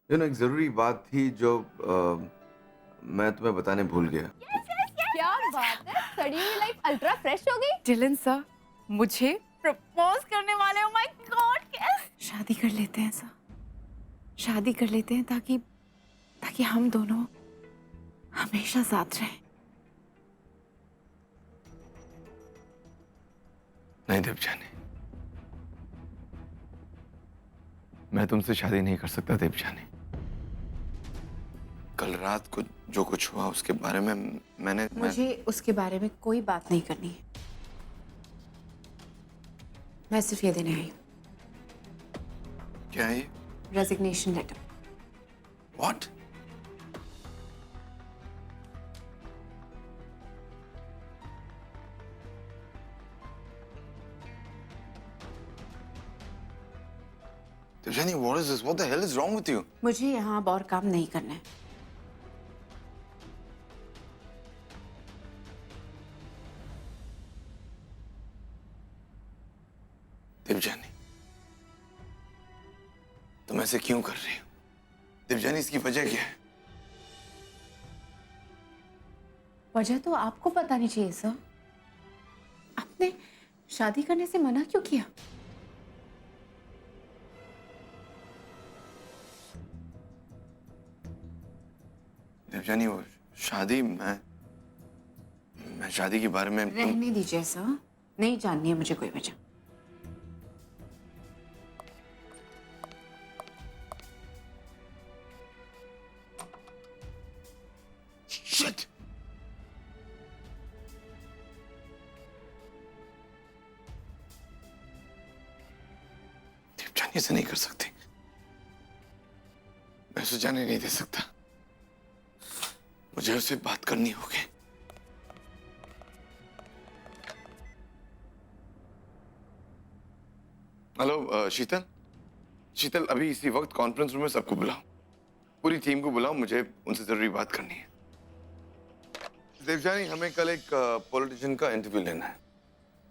एक ज़रूरी बात थी जो मैं तुम्हें बताने भूल गया। क्या बात है, सड़ी हुई लाइफ अल्ट्रा फ्रेश हो गई। डिलन सर मुझे प्रपोज करने वाले हो। माय गॉड कैस शादी कर लेते हैं सर, शादी कर लेते हैं ताकि ताकि हम दोनों हमेशा साथ रहें। नहीं देवजानी, मैं तुमसे शादी नहीं कर सकता देवजानी। कल रात को जो कुछ हुआ उसके बारे में मुझे उसके बारे में कोई बात नहीं करनी है। मैं सिर्फ ये देने आई हूँ, क्या है ये? Resignation letter. What? Devjani, what is this? What the hell is wrong with you? मुझे यहाँ अब और काम नहीं करना है। देवजानी, तुम ऐसे क्यों कर रही हो? देवजानी, इसकी वजह क्या है? वजह तो आपको पता नहीं चाहिए सर। आपने शादी करने से मना क्यों किया? देवजानी, वो शादी मैं शादी के बारे में रहने दीजिए सर, नहीं जाननी है मुझे कोई वजह। Shit! देवजानी ऐसे नहीं कर सकती। मैं उसे जाने नहीं दे सकता। मुझे उससे बात करनी होगी। हेलो शीतल, शीतल अभी इसी वक्त कॉन्फ्रेंस रूम में सबको बुलाओ, पूरी टीम को बुलाओ, मुझे उनसे जरूरी बात करनी है। देवजानी, हमें कल एक पॉलिटिशियन का इंटरव्यू लेना है,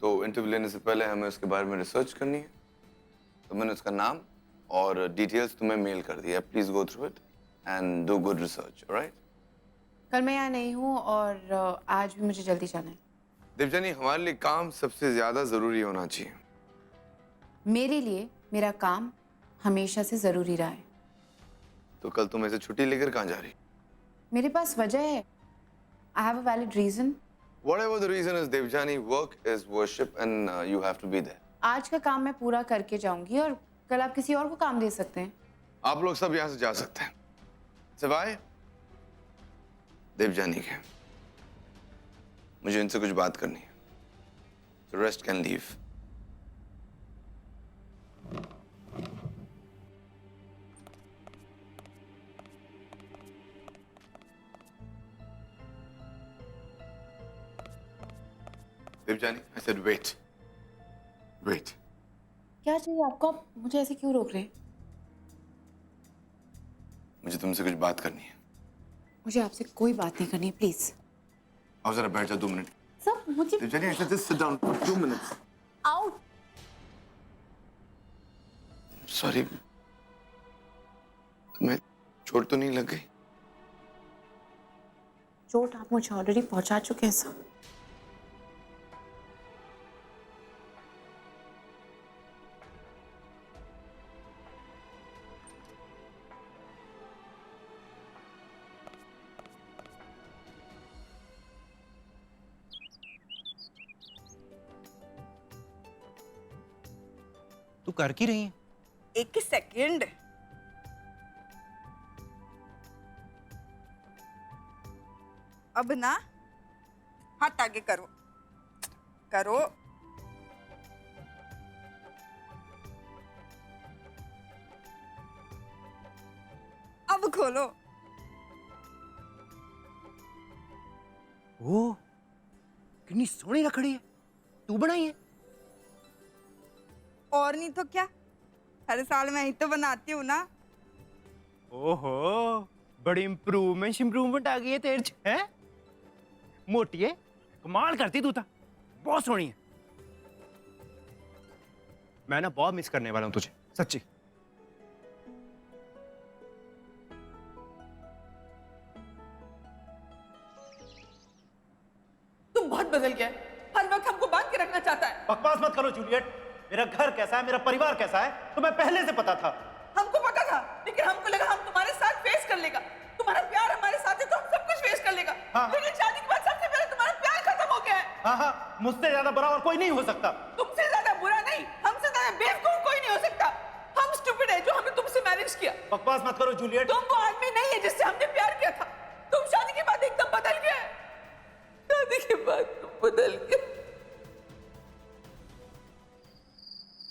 तो इंटरव्यू लेने से पहले हमें उसके बारे में रिसर्च करनी है। तो मैंने उसका नाम और डिटेल्स तुम्हें मेल कर दिया। Please go through it and do good research, alright? कल मैं यहाँ नहीं हूँ और आज भी मुझे जल्दी जाना है। देवजानी, हमारे लिए काम सबसे ज्यादा जरूरी होना चाहिए। मेरे लिए मेरा काम हमेशा से जरूरी रहा है। तो कल तुम ऐसे छुट्टी लेकर कहाँ जा रही? मेरे पास वजह है। I have a valid reason. Whatever the reason is, Devjani, work is worship and you have to be there. आज का काम मैं पूरा करके जाऊंगी और कल आप किसी और को काम दे सकते हैं। आप लोग सब यहाँ से जा सकते हैं, सिवाय देवजानी के। मुझे इनसे कुछ बात करनी है। The rest can leave. Devyani, I said wait. Wait. क्या चाहिए आपको? आप मुझे ऐसे क्यों रोक रहे हैं? मुझे तुमसे कुछ बात करनी है। मुझे आपसे कोई बात नहीं करनी है, प्लीज। आओ जरा बैठ जाओ 2 मिनट। सर मुझे Devjani, I said just sit down for 2 minutes. Out. Sorry, तुम्हें चोट तो नहीं लग गई? चोट आप मुझे ऑलरेडी पहुंचा चुके हैं सर। तू कर की रही है? एक सेकंड। अब ना हाथ आगे करो, करो। अब खोलो। ओ, कितनी सोहनी रखड़ी है, तू बनाई है? और नहीं तो क्या, हर साल मैं ही तो बनाती हूँ ना। ओहो, बड़ी इम्प्रूवमेंट आ गई है तेरे च, हैं? मोटी है, कमाल करती तू था, बहुत सोहनी है। मैं ना बहुत मिस करने वाला हूँ तुझे, सच्ची। बदल गया है, हर वक्त हमको बांध के रखना चाहता है। बकवास मत करो जूलियट। मेरा घर कैसा है, मेरा परिवार कैसा है, तुम्हें पहले से पता था। हमको पता था, लेकिन हमको लगा हम तुम्हारे साथ फेस कर लेगा। तुम्हारा प्यार हमारे साथ है तो हम सब कुछ फेस कर लेगा। हाँ। लेकिन शादी के बाद सबसे पहले तुम्हारा प्यार खत्म हो गया है। हाँ हाँ, मुझसे ज्यादा बुरा और कोई नहीं हो सकता। तुमसे ज्यादा बुरा नहीं, हमसे ज्यादा बेवकूफ कोई नहीं हो सकता। हम स्टूपिड है जो हमने तुमसे मैरिज किया। बकवास मत करो जूलियट। तुम वो आदमी नहीं है जिससे हमने प्यार किया था। तुम शादी के बाद एकदम बदल गए। शादी के बाद तुम बदल गए।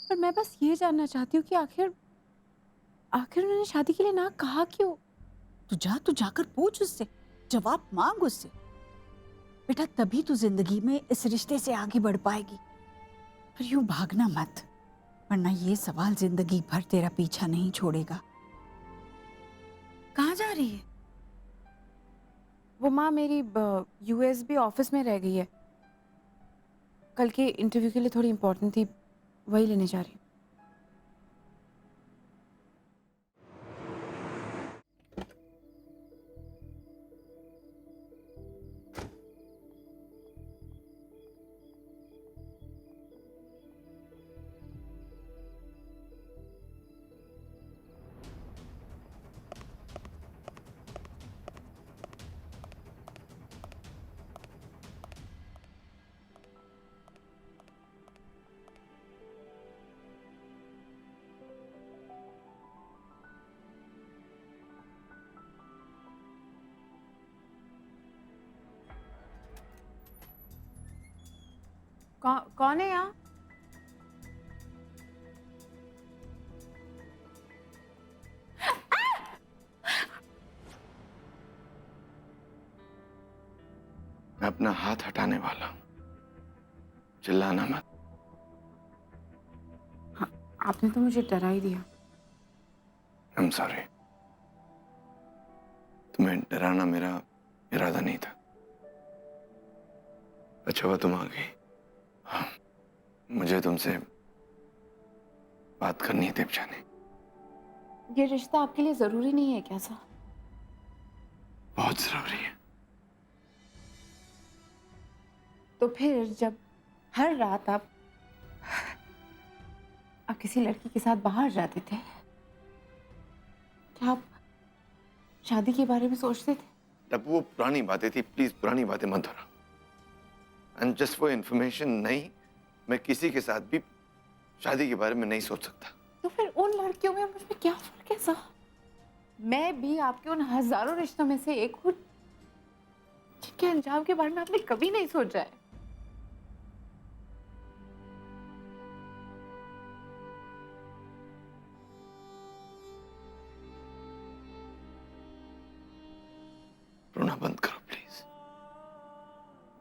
पर मैं बस ये जानना चाहती हूँ कि आखिर उन्होंने शादी के लिए ना कहा क्यों? तू जाकर पूछ उससे, जवाब मांग उससे। बेटा तभी तू जिंदगी में इस रिश्ते से आगे बढ़ पाएगी। पर यूं भागना मत, वरना ये सवाल जिंदगी भर तेरा पीछा नहीं छोड़ेगा। कहाँ जा रही है? वो माँ मेरी यूएसबी ऑफिस में रह गई है। कल के इंटरव्यू के लिए थोड़ी इम्पोर्टेंट थी, वही लेने जा रही हूँ। कौन है यहाँ? मैं अपना हाथ हटाने वाला हूं, चिल्लाना मत। आपने तो मुझे डरा ही दिया। I'm sorry। तुम्हें डराना मेरा इरादा नहीं था। अच्छा हुआ तुम आ गई। हाँ, मुझे तुमसे बात करनी है देवजानी। ये रिश्ता आपके लिए जरूरी नहीं है क्या सर? बहुत जरूरी है। तो फिर जब हर रात आप किसी लड़की के साथ बाहर जाते थे, क्या आप शादी के बारे में सोचते थे? तब वो पुरानी बातें थी, प्लीज पुरानी बातें मत दोहराओ। एंड जस्ट फॉर इंफॉर्मेशन, नहीं, मैं किसी के साथ भी शादी के बारे में नहीं सोच सकता। तो फिर उन लड़कियों में मुझ में क्या फर्क है सर? मैं भी आपके उन हजारों रिश्तों में से एक हूँ जिनके अंजाम के बारे में आपने कभी नहीं सोचा है। रोना बंद करो प्लीज।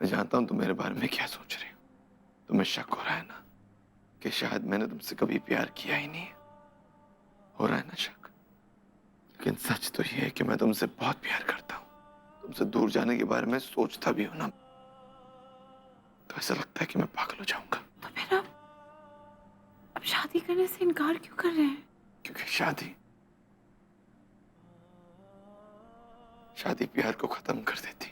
मैं जानता हूं तुम मेरे बारे में क्या सोच रही हो। तुम्हें शक हो रहा है ना कि शायद मैंने तुमसे कभी प्यार किया ही नहीं है। हो रहा है ना शक? लेकिन सच तो ये है कि मैं तुमसे बहुत प्यार करता हूं। तुमसे दूर जाने के बारे में सोचता भी हूं ना, तो ऐसा लगता है कि मैं पागल हो जाऊंगा। तो फिर अब शादी करने से इनकार क्यों कर रहे हैं? क्योंकि शादी प्यार को खत्म कर देती।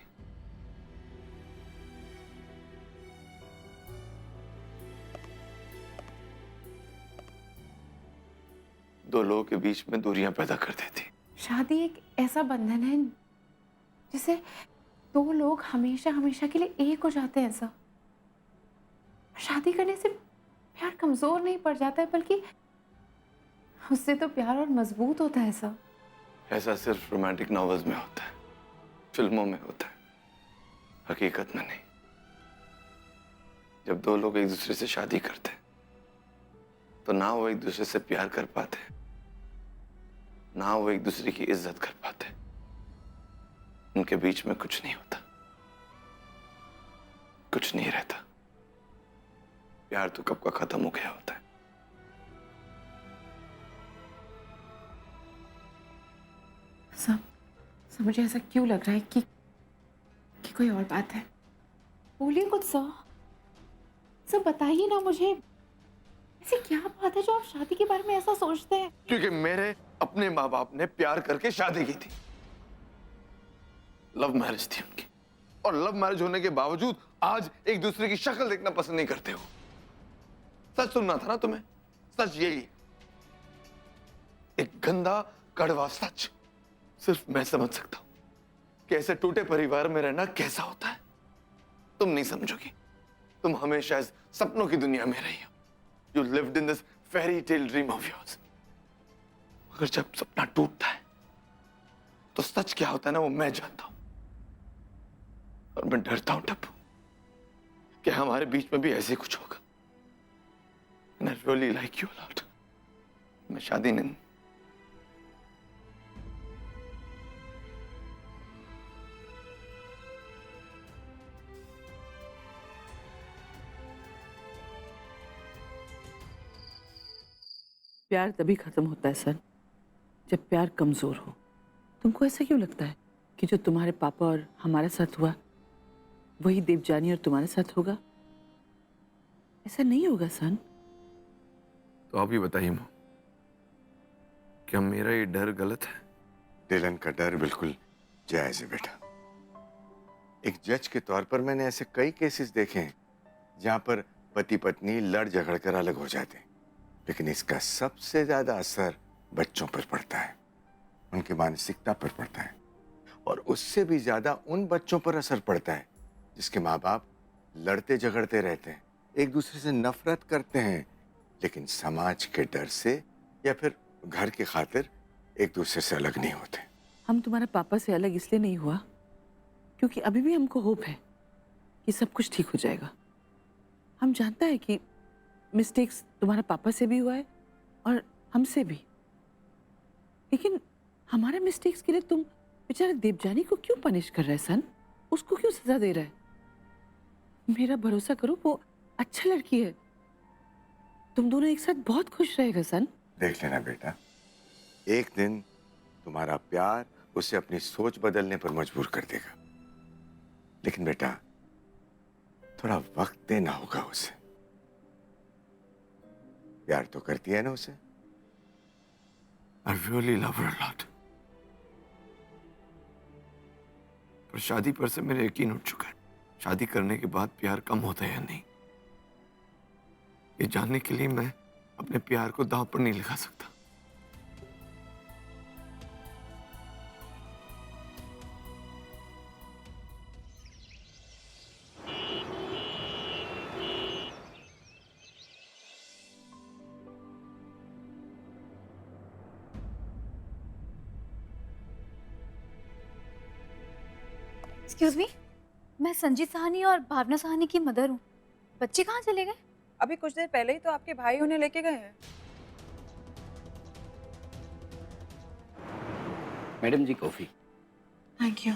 दो लोगों के बीच में दूरियां पैदा कर देती। शादी एक ऐसा बंधन है जिसे दो लोग हमेशा हमेशा के लिए एक हो जाते हैं सर। शादी करने से प्यार कमजोर नहीं पड़ जाता है, बल्कि उससे तो प्यार और मजबूत होता है सर। ऐसा सिर्फ रोमांटिक नॉवेल्स में होता है, फिल्मों में होता है, हकीकत में नहीं। जब दो लोग एक दूसरे से शादी करते हैं तो ना वो एक दूसरे से प्यार कर पाते, ना वो एक दूसरे की इज्जत कर पाते। उनके बीच में कुछ नहीं होता, कुछ नहीं रहता। प्यार तो कब का खत्म हो गया होता है। सब मुझे ऐसा क्यों लग रहा है कि कोई और बात है? बोलिए कुछ सब बताइए ना मुझे। ऐसी क्या बात है जो आप शादी के बारे में ऐसा सोचते हैं? क्योंकि मेरे अपने माँ बाप ने प्यार करके शादी की थी। लव मैरिज थी उनकी। और लव मैरिज होने के बावजूद आज एक दूसरे की शक्ल देखना पसंद नहीं करते हो। सच सुनना था ना तुम्हें, सच यही, एक गंदा कड़वा सच सिर्फ मैं समझ सकता हूं कि ऐसे टूटे परिवार में रहना कैसा होता है। तुम नहीं समझोगी, तुम हमेशा इस सपनों की दुनिया में रही हो। You lived in this fairy tale dream of yours. मगर जब सपना टूटता है तो सच क्या होता है ना, वो मैं जानता हूं। और मैं डरता हूं टप्पू कि हमारे बीच में भी ऐसे कुछ होगा। And I really like you a lot. मैं शादी नहीं। प्यार तभी खत्म होता है सर जब प्यार कमजोर हो। तुमको ऐसा क्यों लगता है कि जो तुम्हारे पापा और हमारे साथ हुआ वही देवजानी और तुम्हारे साथ होगा? ऐसा नहीं होगा सन। तो आप ही बताइए मां, क्या मेरा ये डर गलत है? डिलन का डर बिल्कुल जायज है बेटा। एक जज के तौर पर मैंने ऐसे कई केसेस देखे हैं जहां पर पति पत्नी लड़ झगड़ कर अलग हो जाते हैं, लेकिन इसका सबसे ज्यादा असर बच्चों पर पड़ता है, उनकी मानसिकता पर पड़ता है, और उससे भी ज्यादा उन बच्चों पर असर पड़ता है जिसके माँ बाप लड़ते झगड़ते रहते हैं, एक दूसरे से नफरत करते हैं, लेकिन समाज के डर से या फिर घर की खातिर एक दूसरे से अलग नहीं होते। हम तुम्हारे पापा से अलग इसलिए नहीं हुआ क्योंकि अभी भी हमको होप है कि सब कुछ ठीक हो जाएगा। हम जानता है कि मिस्टेक्स तुम्हारे पापा से भी हुआ है और हमसे भी, लेकिन हमारे मिस्टेक्स के लिए तुम बेचारे देवजानी को क्यों पनिश कर रहे हैं सन? उसको क्यों सजा दे रहा है? मेरा भरोसा करो, वो अच्छा लड़की है। तुम दोनों एक साथ बहुत खुश रहेगा सन। देख लेना बेटा, एक दिन तुम्हारा प्यार उसे अपनी सोच बदलने पर मजबूर कर देगा, लेकिन बेटा थोड़ा वक्त देना होगा उसे। प्यार तो करती है ना उसे? I really love her a lot. पर शादी पर से मेरा यकीन उठ चुका है। शादी करने के बाद प्यार कम होता है या नहीं, ये जानने के लिए मैं अपने प्यार को दांव पर नहीं लगा सकता। एक्सक्यूज मी, मैं संजीत साहनी और भावना साहनी की मदर हूँ। बच्चे कहाँ चले गए? अभी कुछ देर पहले ही तो आपके भाई उन्हें लेके गए हैं। Madam ji coffee. Thank you.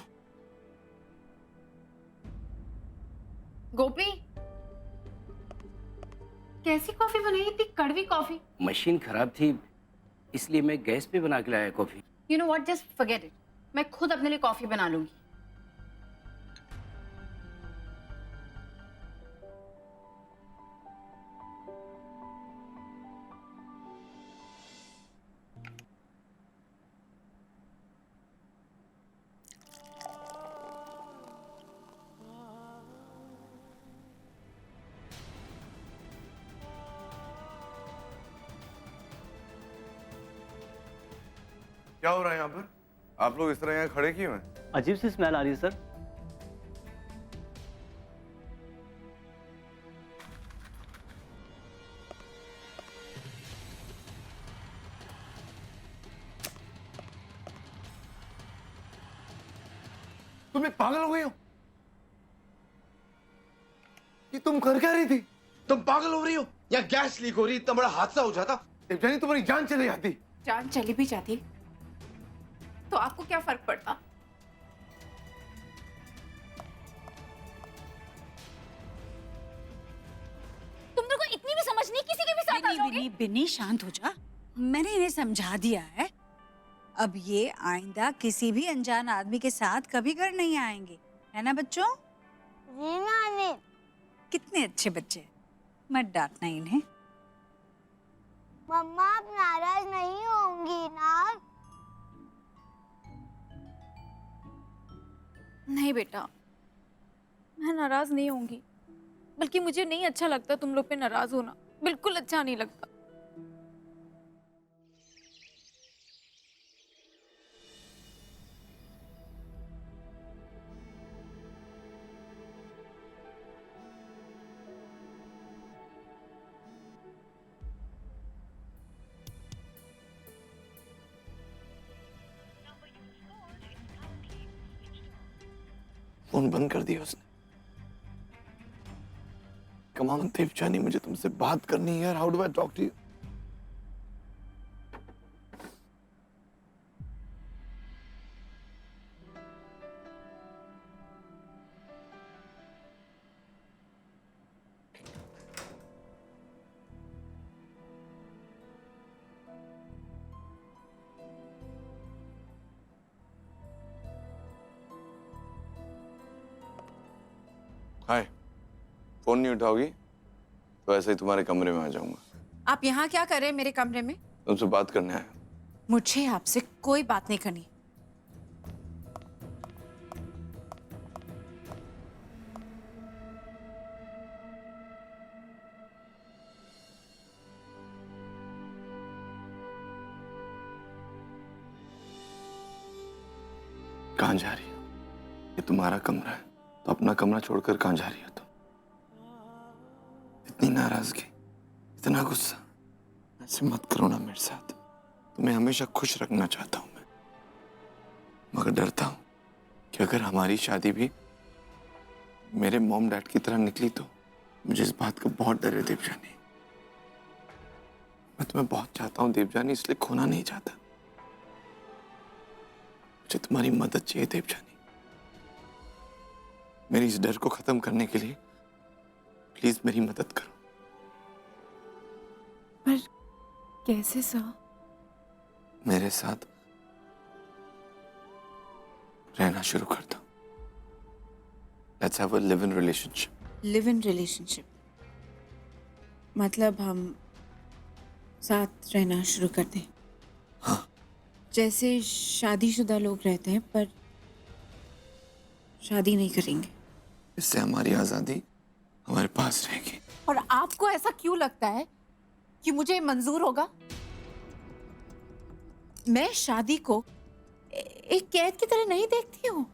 Gopi, कैसी कॉफी बनाई? इतनी कड़वी कॉफी। मशीन खराब थी इसलिए मैं गैस पे बना के लाया coffee. You know what, just forget it. मैं खुद अपने लिए कॉफी बना लूंगी। क्या हो रहा है यहाँ पर? आप लोग इस तरह यहाँ खड़े क्यों हैं? अजीब सी स्मेल आ रही है सर। तुम एक पागल हो गई हो? कि तुम कर क्या रही थी? तुम पागल हो रही हो या गैस लीक हो रही? इतना बड़ा हादसा हो जाता, देवजानी तुम्हारी जान चली जाती। जान चली भी जाती तो आपको क्या फर्क पड़ता? तुम लोग को इतनी भी समझ नहीं, किसी के भी साथ आ जाओगे? बिनी बिनी शांत हो जा। मैंने इन्हें समझा दिया है, अब ये आइंदा किसी भी अनजान आदमी के साथ कभी घर नहीं आएंगे, है ना बच्चों? जी नानी। कितने अच्छे बच्चे, मत डांटना इन्हें। मम्मा आप नाराज नहीं होंगी ना? नहीं बेटा, मैं नाराज नहीं होंगी, बल्कि मुझे नहीं अच्छा लगता तुम लोग पे नाराज होना, बिल्कुल अच्छा नहीं लगता। फोन बंद कर दिया उसने। कम ऑन देवजानी, मुझे तुमसे बात करनी है यार। How do I talk to you? Hi, phone नहीं उठाओगी तो ऐसे ही तुम्हारे कमरे में आ जाऊंगा। आप यहाँ क्या कर रहे हैं मेरे कमरे में? तुमसे बात करने आया। मुझे आपसे कोई बात नहीं करनी। कहाँ जा रही हो? ये तुम्हारा कमरा है, तो अपना कमरा छोड़कर कहाँ जा रही हो तुम? इतनी नाराजगी, इतना गुस्सा, ऐसे मत करो ना मेरे साथ। तुम्हें हमेशा खुश रखना चाहता हूं मैं, मगर डरता हूं कि अगर हमारी शादी भी मेरे मॉम डैड की तरह निकली तो मुझे इस बात का बहुत डर है देवजानी। मैं तुम्हें बहुत चाहता हूं देवजानी, इसलिए खोना नहीं चाहता। मुझे तुम्हारी मदद चाहिए देवजानी। मेरी इस डर को खत्म करने के लिए प्लीज मेरी मदद करो। पर कैसे सर? मेरे साथ रहना शुरू कर दो। Let's have a live in relationship. Live in relationship मतलब हम साथ रहना शुरू कर दें? हाँ। जैसे शादीशुदा लोग रहते हैं पर शादी नहीं करेंगे। इससे हमारी आजादी हमारे पास रहेगी। और आपको ऐसा क्यों लगता है कि मुझे मंजूर होगा? मैं शादी को एक कैद की तरह नहीं देखती हूँ,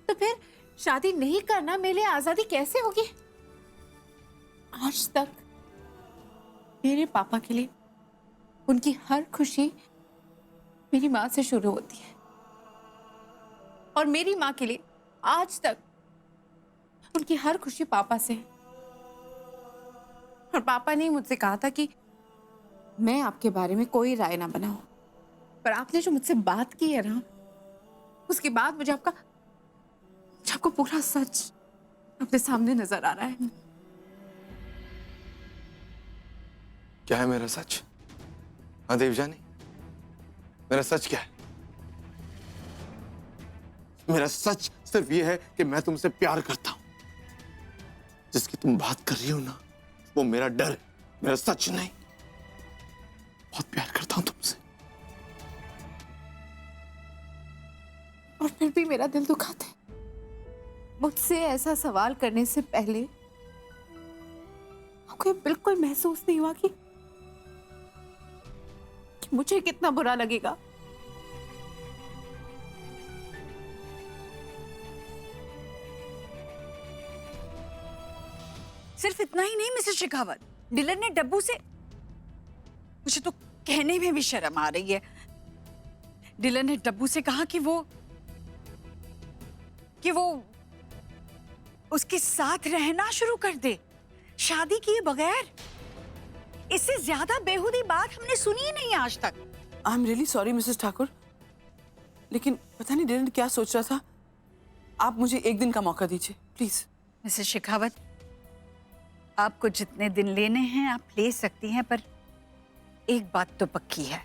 तो फिर शादी नहीं करना मेरे लिए आजादी कैसे होगी? आज तक मेरे पापा के लिए उनकी हर खुशी मेरी माँ से शुरू होती है, और मेरी माँ के लिए आज तक उनकी हर खुशी पापा से है। और पापा ने मुझसे कहा था कि मैं आपके बारे में कोई राय ना बनाऊं, पर आपने जो मुझसे बात की है ना, उसके बाद मुझे आपको पूरा सच अपने सामने नजर आ रहा है। क्या है मेरा सच? हाँ देवजानी, मेरा सच क्या है? मेरा सच सिर्फ ये है कि मैं तुमसे प्यार करता हूं। जिसकी तुम बात कर रही हो ना, वो मेरा डर है, मेरा सच नहीं। बहुत प्यार करता हूं तुमसे। और फिर भी मेरा दिल दुखाता है। मुझसे ऐसा सवाल करने से पहले आपको ये बिल्कुल महसूस नहीं हुआ कि मुझे कितना बुरा लगेगा? सिर्फ इतना ही नहीं मिसेस शेखावत, डिलन ने डब्बू से, मुझे तो कहने में भी शर्म आ रही है, डिलन ने डब्बू से कहा कि वो उसके साथ रहना शुरू कर दे, शादी किए बगैर। इससे ज्यादा बेहुदी बात हमने सुनी ही नहीं आज तक। आई am really sorry Mrs Thakur, लेकिन पता नहीं डिलन क्या सोच रहा था। आप मुझे एक दिन का मौका दीजिए प्लीज। मिसेस शेखावत, आपको जितने दिन लेने हैं आप ले सकती हैं, पर एक बात तो पक्की है,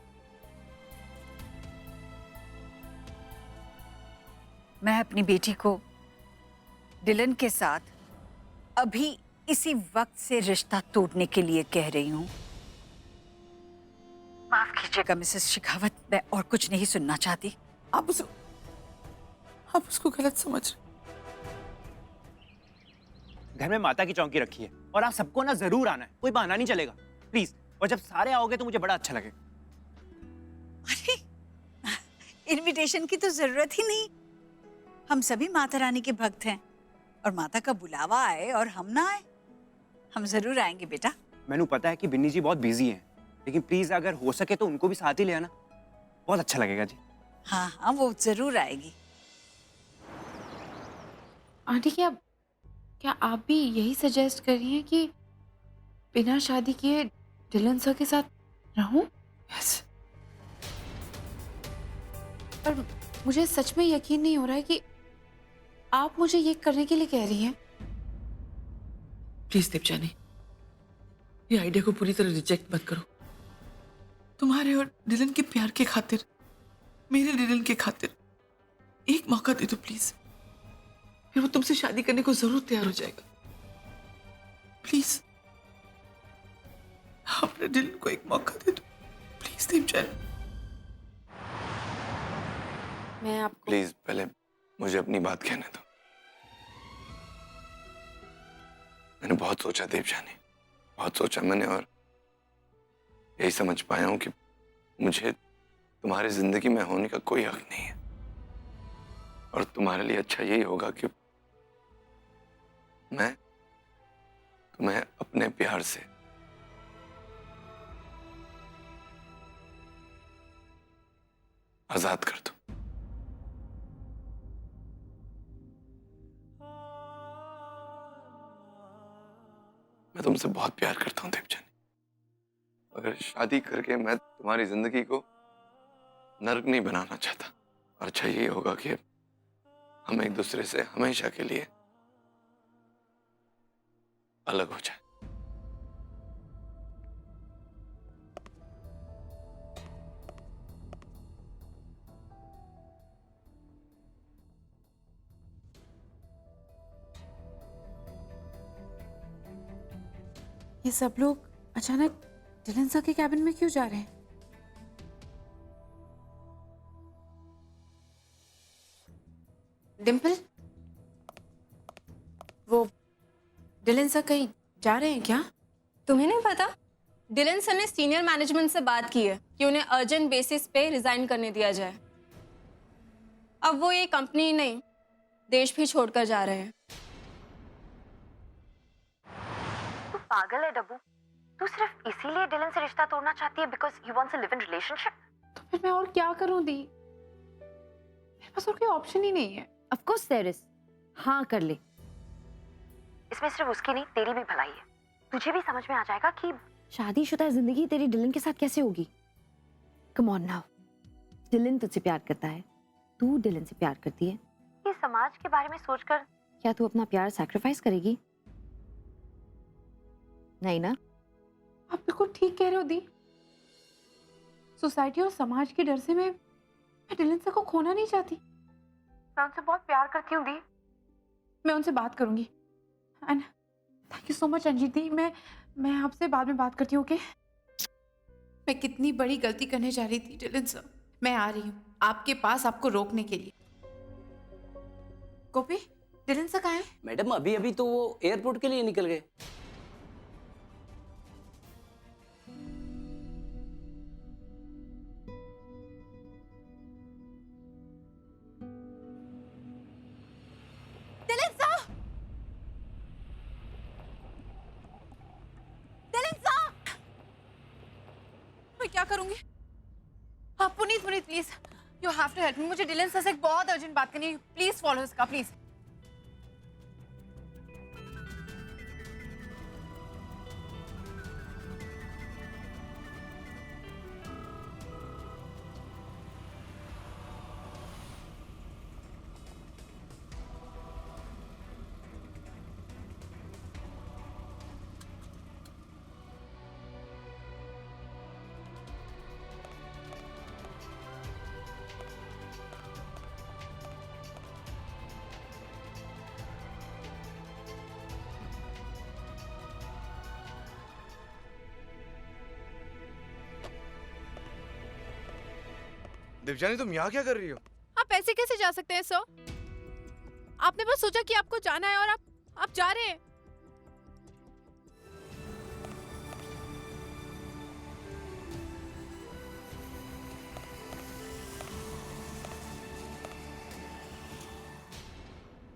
मैं अपनी बेटी को डिलन के साथ अभी इसी वक्त से रिश्ता तोड़ने के लिए कह रही हूं। माफ कीजिएगा मिसेस शेखावत, मैं और कुछ नहीं सुनना चाहती। आप उसको गलत समझ रहे। घर में माता की चौकी रखी है और आप सबको ना जरूर आना है, कोई बहाना नहीं चलेगा प्लीज। और जब सारे आओगे तो मुझे बड़ा अच्छा लगेगा। अरे इनविटेशन की तो जरूरत ही नहीं, हम सभी माता रानी के भक्त हैं और माता का बुलावा आए और हम ना आए, हम जरूर आएंगे बेटा। मैंने पता है कि बिन्नी जी बहुत बिजी हैं, लेकिन प्लीज अगर हो सके तो उनको भी साथ ही ले आना, बहुत अच्छा लगेगा जी। हाँ हाँ वो जरूर आएगी। आंटी क्या आप भी यही सजेस्ट कर रही हैं कि बिना शादी किए डिलन सर के साथ रहूं? यस। पर मुझे सच में यकीन नहीं हो रहा है कि आप मुझे ये करने के लिए कह रही हैं। प्लीज देवजानी, ये आइडिया को पूरी तरह रिजेक्ट मत करो। तुम्हारे और डिलन के प्यार के खातिर, मेरे डिलन के खातिर एक मौका दे दो प्लीज, फिर वो तुमसे शादी करने को जरूर तैयार हो जाएगा। प्लीज अपने डिलन को एक मौका दे दो प्लीज देवजानी। मैं आपको प्लीज पहले मुझे अपनी बात कहने दो। मैंने बहुत सोचा देवजानी, बहुत सोचा मैंने, और यही समझ पाया हूं कि मुझे तुम्हारी जिंदगी में होने का कोई हक नहीं है, और तुम्हारे लिए अच्छा यही होगा कि मैं तुम्हें अपने प्यार से आजाद कर दूं। मैं तुमसे बहुत प्यार करता हूं देवजानी। अगर शादी करके मैं तुम्हारी जिंदगी को नरक नहीं बनाना चाहता, और अच्छा यही होगा कि हम एक दूसरे से हमेशा के लिए अलग हो जाए। ये सब लोग अचानक डिलन सर के कैबिन में क्यों जा रहे हैं? डिम्पल, वो डिलन सर कहीं जा रहे हैं क्या? तुम्हें नहीं पता? डिलन सर ने सीनियर मैनेजमेंट से बात की है कि उन्हें अर्जेंट बेसिस पे रिजाइन करने दिया जाए। अब वो ये कंपनी ही नहीं, देश भी छोड़कर जा रहे हैं। तू पागल है डब्बू, तू सिर्फ इसीलिए डिलन से रिश्ता तोड़ना चाहती है because you want to live in relationship? तो फिर मैं और क्या करूं दी? मेरे पास और कोई ऑप्शन ही नहीं है। Of course there is. हाँ कर ले। इसमें सिर्फ उसकी नहीं तेरी भी भलाई है। तुझे भी समझ में आ जाएगा कि शादीशुदा जिंदगी तेरी डिलन के साथ कैसे होगी। कम ऑन नाउ, डिलन तुझसे प्यार करता है, तू डिलन से प्यार करती है। ये समाज के बारे में सोचकर क्या तू अपना प्यार सैक्रिफाइस करेगी? नहीं ना? आप बिल्कुल ठीक कह रहे हो दी। सोसाइटी और समाज के डर से मैं डिलन सर को खोना नहीं चाहती। मैं उनसे बहुत प्यार करती हूँ दी। मैं उनसे बात करूंगी। And thank you so much Anjit di. मैं आपसे बाद में बात करती हूँ, ओके? मैं कितनी बड़ी गलती करने जा रही थी डिलन सर। मैं आ रही हूँ आपके पास आपको रोकने के लिए। गोपी, डिलन सर कहाँ है? मैडम अभी अभी तो वो एयरपोर्ट के लिए निकल गए। मैं क्या करूंगी? हाँ Punit please you have to help me. मुझे डिलन सर से एक बहुत अर्जेंट बात करनी है। प्लीज फॉलो इसका प्लीज। देवजानी तुम यहाँ क्या कर रही हो? आप ऐसे कैसे जा सकते हैं सर? आपने बस सोचा कि आपको जाना है और आप जा रहे हैं।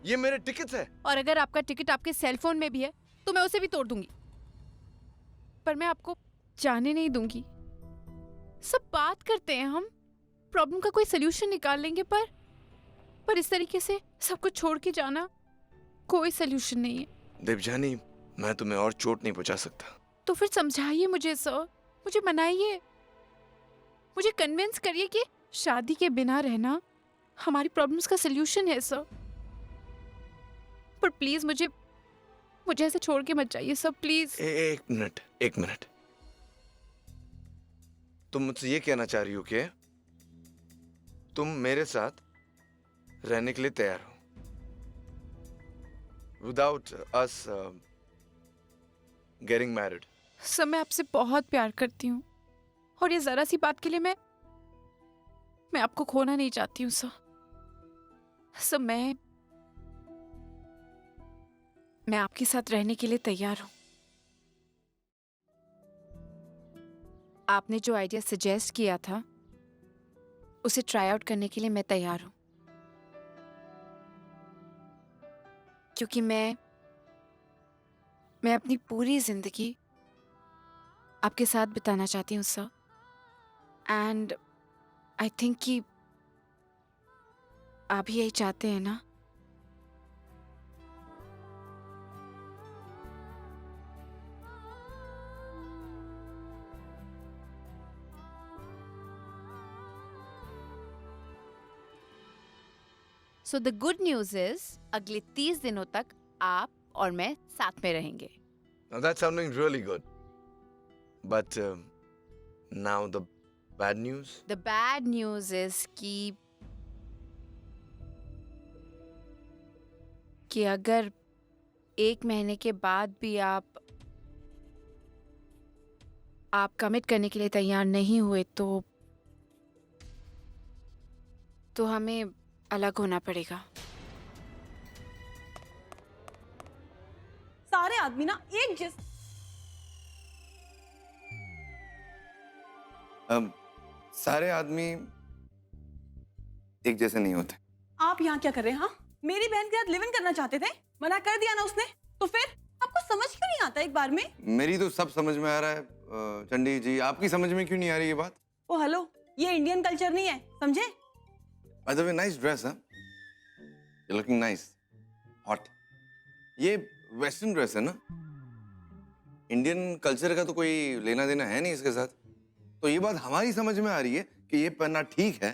ये मेरे टिकट है। और अगर आपका टिकट आपके सेल फोन में भी है तो मैं उसे भी तोड़ दूंगी, पर मैं आपको जाने नहीं दूंगी। सब बात करते हैं, हम प्रॉब्लम का कोई सोल्यूशन निकाल लेंगे, पर इस तरीके से सब कुछ छोड़ के जाना कोई सोल्यूशन नहीं है। देवजानी, मैं तुम्हें और चोट नहीं पहुंचा सकता। तो फिर समझाइए मुझे सर, मुझे मनाइए, मुझे कन्विंस करिए कि शादी के बिना रहना हमारी प्रॉब्लम्स का सोल्यूशन है सर। पर प्लीज मुझे ऐसे छोड़ के मत जाइए सर, प्लीज। एक मिनट। तुम मुझसे ये कहना चाह रही हो कि तुम मेरे साथ रहने के लिए तैयार हो without us getting married? Sir मैं आपसे बहुत प्यार करती हूँ और ये जरा सी बात के लिए मैं आपको खोना नहीं चाहती हूँ सर। सर मैं आपके साथ रहने के लिए तैयार हूँ। आपने जो आइडिया सजेस्ट किया था उसे ट्राई आउट करने के लिए मैं तैयार हूँ, क्योंकि मैं अपनी पूरी जिंदगी आपके साथ बिताना चाहती हूँ सर। एंड आई थिंक कि आप भी यही चाहते हैं ना? So the good news is अगले 30 दिनों तक आप और मैं साथ में रहेंगे। Now that's sounding really good. But now the bad news? The bad news is कि अगर 1 महीने के बाद भी आप कमिट करने के लिए तैयार नहीं हुए तो हमें अलग होना पड़ेगा। सारे आदमी ना एक सारे आदमी एक जैसे नहीं होते। आप यहाँ क्या कर रहे हैं? हाँ, मेरी बहन के साथ लिव इन करना चाहते थे, मना कर दिया ना उसने, तो फिर आपको समझ क्यों नहीं आता एक बार में? मेरी तो सब समझ में आ रहा है चंडी जी, आपकी समझ में क्यों नहीं आ रही ये बात? ओ हेलो, ये इंडियन कल्चर नहीं है, समझे? By the way, nice dress, huh? You're looking nice, hot. ये वेस्टर्न ड्रेस है ना? इंडियन कल्चर का तो कोई लेना देना है नहीं इसके साथ। तो ये बात हमारी समझ में आ रही है कि ये पहनना ठीक है,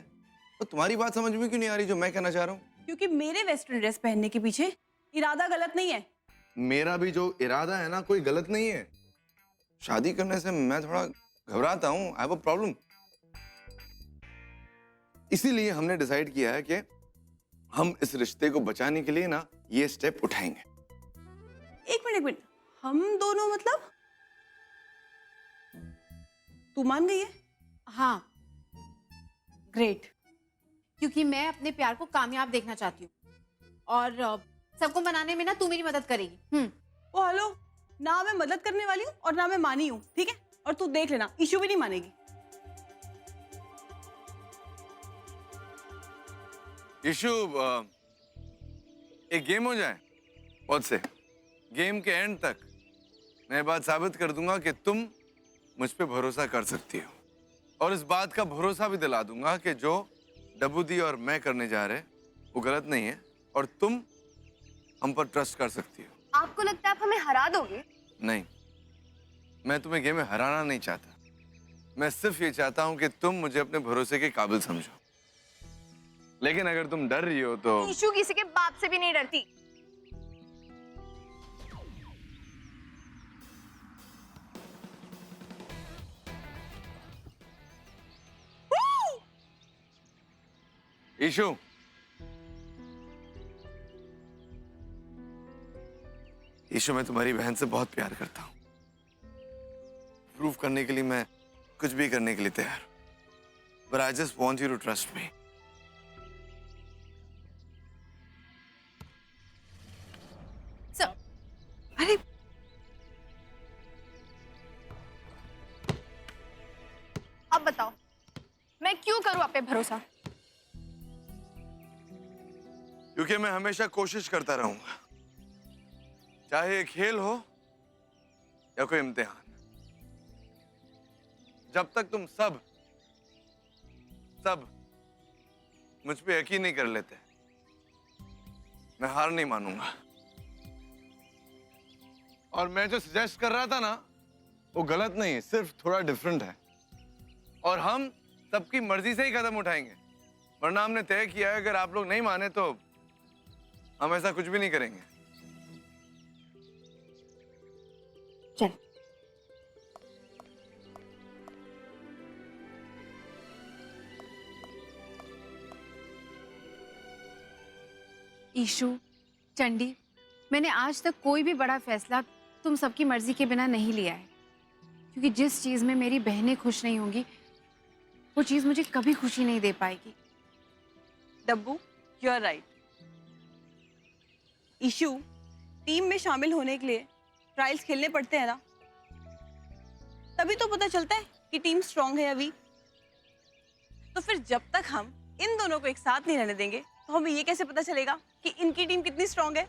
तो तुम्हारी बात समझ में क्यों नहीं आ रही जो मैं कहना चाह रहा हूँ? क्योंकि मेरे वेस्टर्न ड्रेस पहनने के पीछे इरादा गलत नहीं है। मेरा भी जो इरादा है ना कोई गलत नहीं है। शादी करने से मैं थोड़ा घबराता हूँ, आई हैव अ प्रॉब्लम। इसीलिए हमने डिसाइड किया है कि हम इस रिश्ते को बचाने के लिए ना ये स्टेप उठाएंगे। एक मिनट, हम दोनों मतलब? तू मान गई है? हाँ, ग्रेट, क्योंकि मैं अपने प्यार को कामयाब देखना चाहती हूँ और सबको मनाने में ना तू मेरी मदद करेगी। ओ हेलो, ना मैं मदद करने वाली हूँ और ना मैं मानी हूँ, ठीक है? और तू देख लेना, इशू भी नहीं मानेगी। इशू, एक गेम हो जाए बहुत से। गेम के एंड तक मैं बात साबित कर दूंगा कि तुम मुझ पे भरोसा कर सकती हो, और इस बात का भरोसा भी दिला दूंगा कि जो डब्बू दी और मैं करने जा रहे वो गलत नहीं है और तुम हम पर ट्रस्ट कर सकती हो। आपको लगता है आप हमें हरा दोगे? नहीं, मैं तुम्हें गेम में हराना नहीं चाहता। मैं सिर्फ ये चाहता हूँ कि तुम मुझे अपने भरोसे के काबिल समझो। लेकिन अगर तुम डर रही हो तो... ईशू किसी के बाप से भी नहीं डरती। ईशु, ईशु, मैं तुम्हारी बहन से बहुत प्यार करता हूँ। प्रूव करने के लिए मैं कुछ भी करने के लिए तैयार हूँ। But I just want you to trust me. Sir, अरे अब बताओ, मैं क्यों करूं आप पे भरोसा? क्योंकि मैं हमेशा कोशिश करता रहूंगा, चाहे ये खेल हो या कोई इम्तिहान। जब तक तुम सब मुझ पे यकीन नहीं कर लेते, मैं हार नहीं मानूंगा। और मैं जो सजेस्ट कर रहा था ना, वो गलत नहीं है, सिर्फ थोड़ा डिफरेंट है। और हम सबकी मर्जी से ही कदम उठाएंगे, वरना हमने तय किया है अगर आप लोग नहीं माने तो हम ऐसा कुछ भी नहीं करेंगे। चल। ईशु, चंडी, मैंने आज तक कोई भी बड़ा फैसला तुम सबकी मर्जी के बिना नहीं लिया है, क्योंकि जिस चीज में मेरी बहनें खुश नहीं होंगी वो चीज मुझे कभी खुशी नहीं दे पाएगी। Dabbu, you are right. Ishu, team में शामिल होने के लिए ट्रायल्स खेलने पड़ते हैं ना, तभी तो पता चलता है कि टीम स्ट्रांग है या वीक। तो फिर जब तक हम इन दोनों को एक साथ नहीं रहने देंगे तो हमें ये कैसे पता चलेगा कि इनकी टीम कितनी स्ट्रांग है।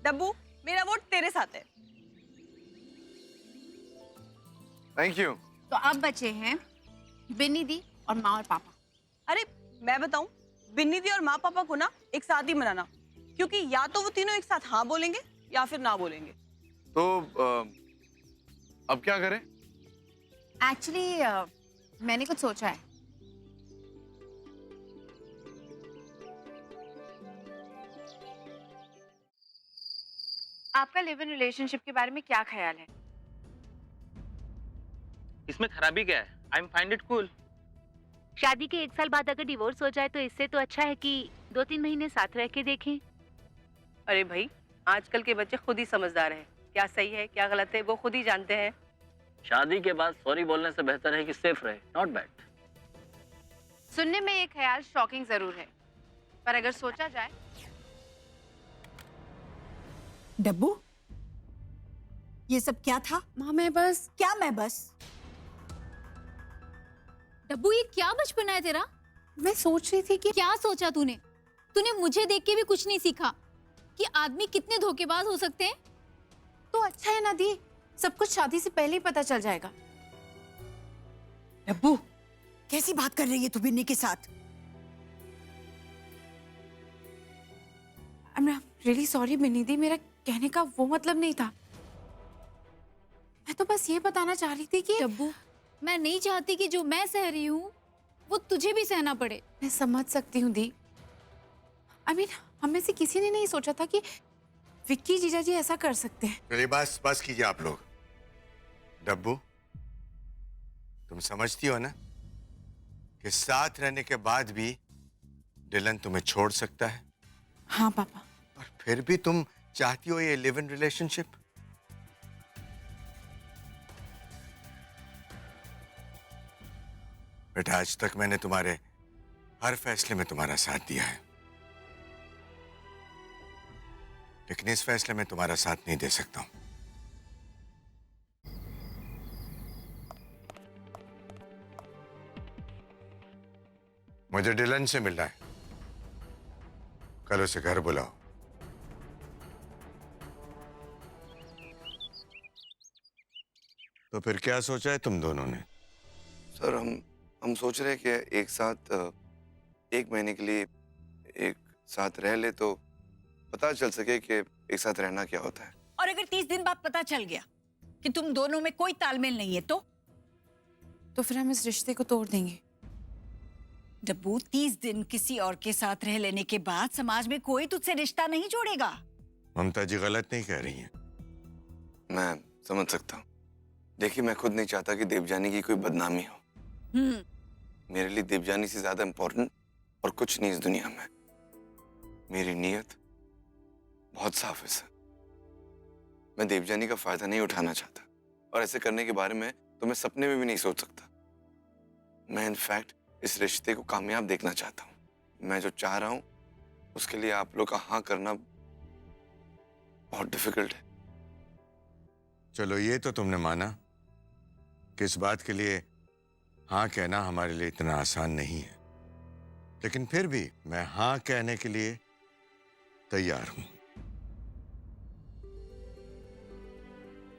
डब्बू, मेरा वोट तेरे साथ है। Thank you. तो अब बचे हैं बिन्नी दी और माँ और पापा। अरे मैं बताऊं, बिन्नी दी और माँ पापा को ना एक साथ ही मनाना, क्योंकि या तो वो तीनों एक साथ हाँ बोलेंगे या फिर ना बोलेंगे। तो अब क्या करें? एक्चुअली मैंने कुछ सोचा है। आपका लिव इन रिलेशनशिप के बारे में क्या ख्याल है? इसमें खराबी क्या है? I am find it cool. शादी के 1 साल बाद अगर डिवोर्स हो जाए तो इससे तो अच्छा है कि 2-3 महीने साथ रह के देखें। अरे भाई, आजकल के बच्चे खुद ही समझदार हैं, क्या सही है क्या गलत है वो खुद ही जानते हैं। शादी के बाद सॉरी बोलने से बेहतर है कि सेफ रहे। Not bad. सुनने में ये ख्याल शॉकिंग जरूर है, पर अगर सोचा जाए। डब्बू, ये सब क्या था? माँ मैं बस डब्बू, ये क्या बचपना है तेरा? मैं सोच रही थी कि क्या सोचा तूने? तूने मुझे देख के भी कुछ नहीं सीखा कि आदमी कितने धोखेबाज हो सकते हैं। तो अच्छा है ना दी, सब कुछ शादी से पहले ही पता चल जाएगा। डब्बू, कैसी बात कर रही है तू बिन्नी के साथ? I am really sorry Binny di, मेरा कहने का वो मतलब नहीं था। मैं तो बस ये बताना चाह रही थी कि डब्बू, मैं नहीं चाहती कि जो मैं सह रही हूँ वो तुझे भी सहना पड़े। मैं समझ सकती हूँ दी। आई मीन हम में से किसी ने नहीं सोचा था कि विक्की जीजा जी ऐसा कर सकते हैं। चलिए बस कीजिए आप लोग। डब्बू, तुम समझती हो ना कि साथ रहने के बाद भी डिलन तुम्हें छोड़ सकता है, हाँ पापा। और फिर भी तुम चाहती हो ये लिव इन रिलेशनशिप। बेटा, आज तक मैंने तुम्हारे हर फैसले में तुम्हारा साथ दिया है, लेकिन इस फैसले में तुम्हारा साथ नहीं दे सकता हूं। मुझे डिलन से मिलना है, कल उसे घर बुलाओ। तो फिर क्या सोचा है तुम दोनों ने? सर हम सोच रहे हैं कि एक साथ 1 महीने के लिए एक साथ रह ले तो पता चल सके कि एक साथ रहना क्या होता है। और अगर 30 दिन बाद पता चल गया कि तुम दोनों में कोई तालमेल नहीं है तो फिर हम इस रिश्ते को तोड़ देंगे। डब्बू, 30 दिन किसी और के साथ रह लेने के बाद समाज में कोई तुझसे रिश्ता नहीं जोड़ेगा। ममता जी गलत नहीं कह रही हैं। मैं समझ सकता हूँ। देखिए, मैं खुद नहीं चाहता कि देवजानी की कोई बदनामी हो। मेरे लिए देवजानी से ज्यादा इम्पोर्टेंट और कुछ नहीं इस दुनिया में। मेरी नीयत बहुत साफ है सर। मैं देवजानी का फायदा नहीं उठाना चाहता, और ऐसे करने के बारे में तो मैं सपने में भी नहीं सोच सकता। मैं इनफैक्ट इस रिश्ते को कामयाब देखना चाहता हूँ। मैं जो चाह रहा हूँ उसके लिए आप लोग का हाँ करना बहुत डिफिकल्ट है। चलो, ये तो तुमने माना कि इस बात के लिए हाँ कहना हमारे लिए इतना आसान नहीं है, लेकिन फिर भी मैं हाँ कहने के लिए तैयार हूं।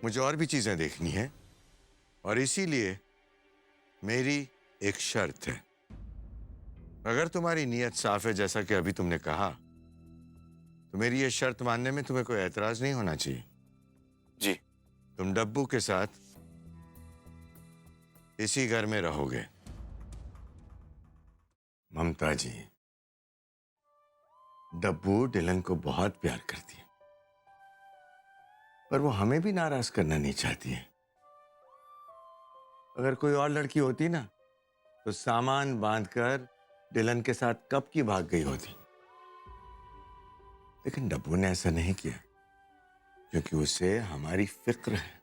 मुझे और भी चीजें देखनी है और इसीलिए मेरी एक शर्त है। अगर तुम्हारी नीयत साफ है जैसा कि अभी तुमने कहा, तो मेरी ये शर्त मानने में तुम्हें कोई एतराज नहीं होना चाहिए। जी। तुम डब्बू के साथ इसी घर में रहोगे। ममता जी, डब्बू डिलन को बहुत प्यार करती है, पर वो हमें भी नाराज करना नहीं चाहती है। अगर कोई और लड़की होती ना, तो सामान बांधकर डिलन के साथ कब की भाग गई होती। लेकिन डब्बू ने ऐसा नहीं किया, क्योंकि उसे हमारी फिक्र है।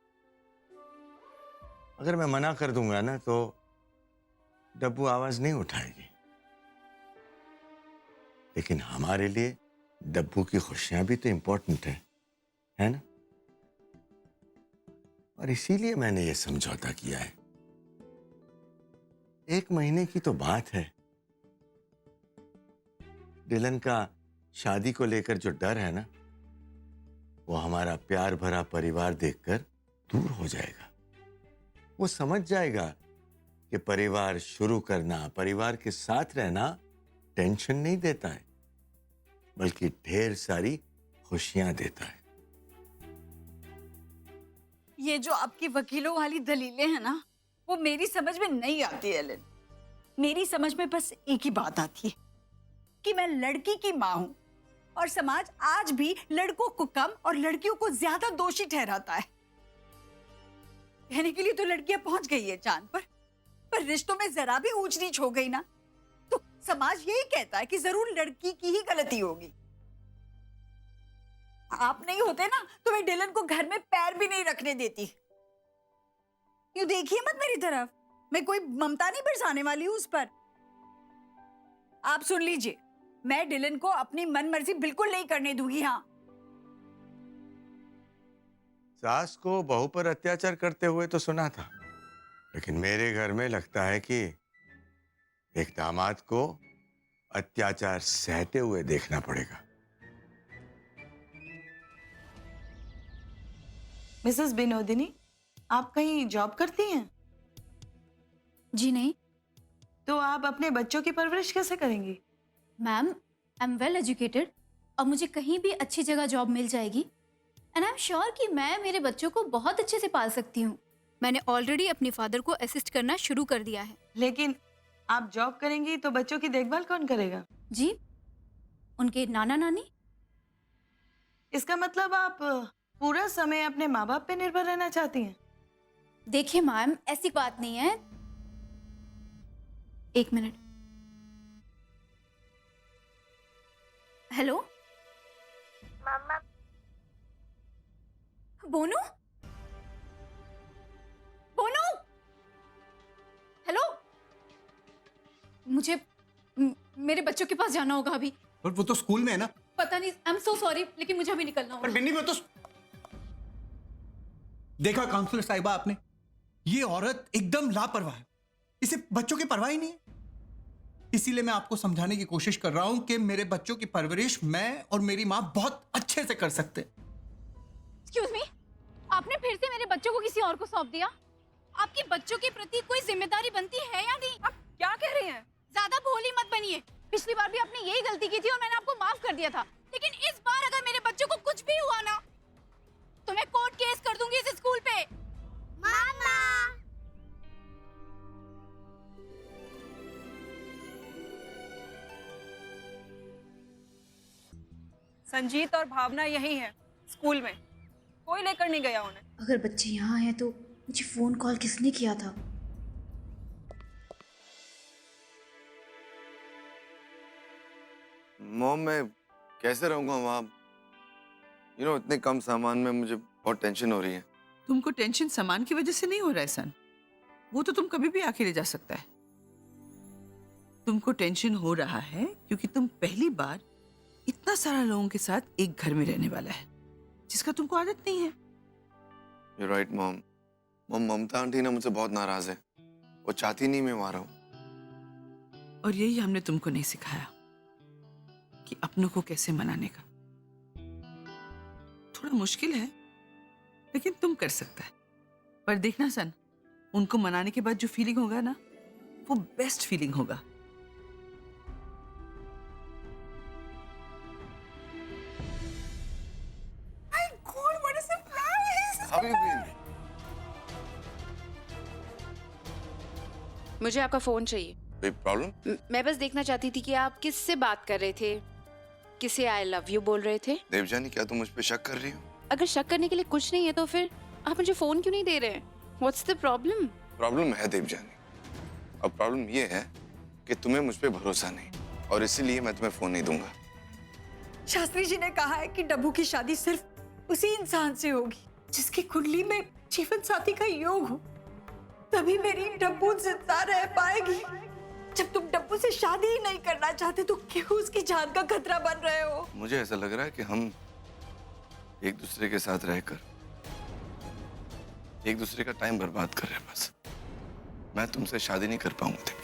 अगर मैं मना कर दूंगा ना, तो डब्बू आवाज नहीं उठाएगी। लेकिन हमारे लिए डब्बू की खुशियां भी तो इंपॉर्टेंट है ना? और इसीलिए मैंने ये समझौता किया है। 1 महीने की तो बात है। डिलन का शादी को लेकर जो डर है ना, वो हमारा प्यार भरा परिवार देखकर दूर हो जाएगा। वो समझ जाएगा कि परिवार शुरू करना, परिवार के साथ रहना टेंशन नहीं देता है, बल्कि ढेर सारी खुशियां देता है। ये जो आपकी वकीलों वाली दलीलें हैं ना, वो मेरी समझ में नहीं आती एलन। मेरी समझ में बस एक ही बात आती है कि मैं लड़की की माँ हूं और समाज आज भी लड़कों को कम और लड़कियों को ज्यादा दोषी ठहराता है। कहने के लिए तो लड़कियां पहुंच गई है चांद पर रिश्तों में जरा भी ऊंच नीच हो गई ना, तो समाज यही कहता है कि जरूर लड़की की ही गलती होगी। आप नहीं होते ना, तो मैं डिलन को घर में पैर भी नहीं रखने देती। यूं देखिए मत मेरी तरफ, मैं कोई ममता नहीं बरसाने वाली हूं उस पर। आप सुन लीजिए, मैं डिलन को अपनी मनमर्जी बिल्कुल नहीं करने दूंगी। हाँ, सास को बहू पर अत्याचार करते हुए तो सुना था, लेकिन मेरे घर में लगता है कि एक दामाद को अत्याचार सहते हुए देखना पड़ेगा। मिसेस बिनोदिनी, आप कहीं जॉब करती हैं? जी नहीं तो आप अपने बच्चों की परवरिश कैसे करेंगी? Ma'am, I am well educated और मुझे कहीं भी अच्छी जगह जॉब मिल जाएगी एंड आई एम श्योर कि मैं मेरे बच्चों को बहुत अच्छे से पाल सकती हूँ। मैंने ऑलरेडी अपने फादर को असिस्ट करना शुरू कर दिया है। लेकिन आप जॉब करेंगी तो बच्चों की देखभाल कौन करेगा? जी, उनके नाना नानी। इसका मतलब आप पूरा समय अपने माँ बाप पे निर्भर रहना चाहती हैं? देखिए मैम, ऐसी बात नहीं है। एक मिनट। हेलो मामा, बोनू, बोनू, हेलो, मुझे मेरे बच्चों के पास जाना होगा अभी। पर वो तो स्कूल में है ना। पता नहीं, आई एम सो सॉरी, लेकिन मुझे अभी निकलना होगा। पर बिन्नी, वो तो देखा काउंसलर साहिबा आपने, ये औरत एकदम लापरवाह है, इसे बच्चों की परवाह ही नहीं है। इसीलिए मैं आपको समझाने की कोशिश कर रहा हूं कि मेरे बच्चों की परवरिश मैं और मेरी माँ बहुत अच्छे से कर सकते। एक्सक्यूज मी, आपने फिर से मेरे बच्चों को किसी और को सौंप दिया। आपकी बच्चों के प्रति कोई जिम्मेदारी बनती है या नहीं? आप क्या कह रही हैं? ज्यादा भोली मत बनिए। पिछली बार भी आपने यही गलती की थी और मैंने आपको माफ कर दिया था, लेकिन इस बार अगर मेरे बच्चों को कुछ भी हुआ ना, तो मैं कोर्ट केस कर दूंगी इस स्कूल पे। मामा। संजीत और भावना यही है स्कूल में, कोई लेकर नहीं गया उन्हें। अगर बच्चे यहाँ हैं तो मुझे फोन कॉल किसने किया था? मॉम, मैं कैसे रहूंगा वहाँ? इतने कम सामान में मुझे बहुत टेंशन हो रही है। तुमको टेंशन सामान की वजह से नहीं हो रहा है सन, वो तो तुम कभी भी आके ले जा सकता है। तुमको टेंशन हो रहा है क्योंकि तुम पहली बार इतना सारा लोगों के साथ एक घर में रहने वाला है, जिसका तुमको आदत नहीं है। You're right, mom. Mamata aunty ना मुझसे बहुत नाराज है। वो चाहती नहीं मैं वहां रहूं। और यही हमने तुमको नहीं सिखाया कि अपनों को कैसे मनाने का। थोड़ा मुश्किल है, लेकिन तुम कर सकता है। पर देखना सन, उनको मनाने के बाद जो फीलिंग होगा ना, वो बेस्ट फीलिंग होगा। मुझे आपका फोन चाहिए। कोई प्रॉब्लम? मैं बस देखना चाहती थी कि आप किससे बात कर रहे थे, किसे आई लव यू बोल रहे थे। देवजानी, क्या तुम मुझ पे शक कर रही हो? अगर शक करने के लिए कुछ नहीं है तो फिर आप मुझे फोन क्यों नहीं दे रहे हैं? What's the problem? प्रॉब्लम है देवजानी। अब प्रॉब्लम ये है कि तुम्हें मुझ पे भरोसा नहीं, और इसीलिए मैं तुम्हें फोन नहीं दूंगा। शास्त्री जी ने कहा है कि डब्बू की शादी सिर्फ उसी इंसान से होगी जिसकी कुंडली में जीवन साथी का योग हो, तभी मेरी डब्बू जिंदा रह पाएगी। जब तुम डब्बू से शादी ही नहीं करना चाहते तो क्यों उसकी जान का खतरा बन रहे हो? मुझे ऐसा लग रहा है कि हम एक दूसरे के साथ रहकर एक दूसरे का टाइम बर्बाद कर रहे हैं। बस मैं तुमसे शादी नहीं कर पाऊंगा।